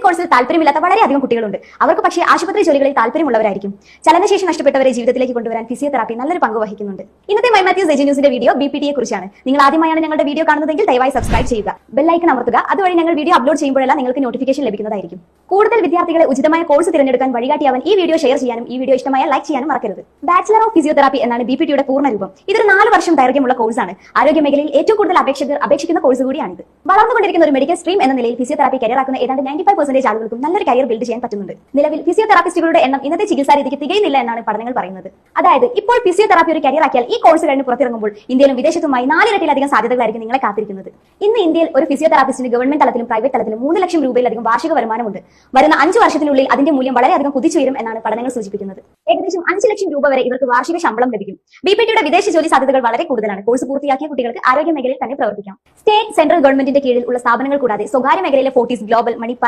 കോഴ്സിൽ താല്പര്യമില്ലാത്ത വളരെയധികം കുട്ടികളുണ്ട്. അവർക്ക് പക്ഷേ ആശുപത്രി ജോലികളിൽ താല്പര്യമുള്ളവരായിരിക്കും. ചലനശേഷി നഷ്ടപ്പെട്ടവരെ ജീവിതത്തിലേക്ക് കൊണ്ടുവരാൻ ഫിസിയോതെറാപ്പി നല്ലൊരു പങ്ക് വഹിക്കുന്നുണ്ട്. ഇന്നത്തെ മൈ മാത്യൂസ് എജി ന്യൂസിന്റെ വീഡിയോ ബിപിടിയെ കുറിച്ചാണ്. നിങ്ങൾ ആദ്യമായാണ് ഞങ്ങളുടെ വീഡിയോ കാണുന്നതെങ്കിൽ ദയവായി സബ്സ്ക്രൈബ് ചെയ്യുക, ബെല്ലൈക്കൺ അമർത്തുക. അതുവഴി ഞങ്ങൾ വീഡിയോ അപ്ലോഡ് ചെയ്യുമ്പോഴെല്ലാം നിങ്ങൾക്ക് നോട്ടിഫിക്കേഷൻ ലഭിക്കുന്നതായിരിക്കും. കൂടുതൽ വിദ്യാർത്ഥികളെ ഉചിതമായ കോഴ്സ് തിരഞ്ഞെടുക്കാൻ വഴികാട്ടിയാവാൻ ഈ വീഡിയോ ഷെയർ ചെയ്യാനും ഈ വീഡിയോ ഇഷ്ടമായ ലൈക്ക് ചെയ്യാനും മറക്കരുത്. ബാച്ചിലർ ഓഫ് ഫിസിയോതെറാപ്പി എന്നാണ് ബിപിടിയുടെ പൂർണ്ണ രൂപം. ഇതൊരു 4 വർഷം ദൈർഘ്യമുള്ള കോഴ്സാണ്. ആരോഗ്യ മേഖലയിൽ ഏറ്റവും കൂടുതൽ അപേക്ഷകർ അപേക്ഷിക്കുന്ന കോഴ്സ് കൂടിയാണിത്. വളർന്നുകൊണ്ടിരിക്കുന്ന ഒരു മെഡിക്കൽ സ്ട്രീം എന്ന നിലയിൽ ഫിസിയോതെറാപ്പി കരിയറാക്കുന്ന ഏതാണ്ട് 95% ആളുകൾക്കും നല്ലൊരു കരിയർ ബിൽഡ് ചെയ്യാൻ പറ്റുന്നുണ്ട്. നിലവിൽ ഫിസിയോതെറാപ്പിസ്റ്റുകളുടെ എണ്ണം ഇന്നത്തെ ചികിത്സാ രീതിക്ക് തികയുന്നില്ല എന്നാണ് പഠനങ്ങൾ പറയുന്നത്. അതായത് ഇപ്പോൾ ഫിസിയോതെറാപ്പി ഒരു കരിയർ ആക്കിയാൽ ഈ കോഴ്സ് കഴിഞ്ഞ് പുറത്തിറങ്ങുമ്പോൾ ഇന്ത്യയിലും വിദേശത്തുമായി 4 ഇരട്ടിയിലധികം സാധ്യതകളായിരിക്കും നിങ്ങളെ കാത്തിരിക്കുന്നത്. ഇന്ന് ഇന്ത്യയിൽ ഒരു ഫിസിയോതെറാപ്പിസ്റ്റിന് ഗവൺമെന്റ് തലത്തിലും പ്രൈവറ്റ് തലത്തിലും 3 ലക്ഷം രൂപയിലധികം വാർഷിക വരുമാനമുണ്ട്. വരുന്ന 5 വർഷത്തിനുള്ളിൽ അതിന്റെ മൂല്യം വളരെയധികം കുതിച്ചുയരും എന്നാണ് പഠനങ്ങൾ സൂചിപ്പിക്കുന്നത്. ഏകദേശം 5 ലക്ഷം രൂപ വരെ ഇവർക്ക് വാർഷിക ശമ്പളം ലഭിക്കും. ബിപിടിയുടെ വിദേശ ജോലി സാധ്യതകൾ വളരെ കൂടുതലാണ്. കോഴ്സ് പൂർത്തിയാക്കിയ കുട്ടികൾക്ക് ആരോഗ്യ മേഖലയിൽ തന്നെ പ്രവർത്തിക്കാം. സ്റ്റേറ്റ്, സെൻട്രൽ ഗവൺമെന്റിന്റെ കീഴിൽ ഉള്ള സ്ഥാപനങ്ങൾ കൂടാതെ സ്വകാര്യ മേഖലയിലെ ഫോർട്ടീസ്, ഗ്ലോബൽ, മണിപ്പാൽ,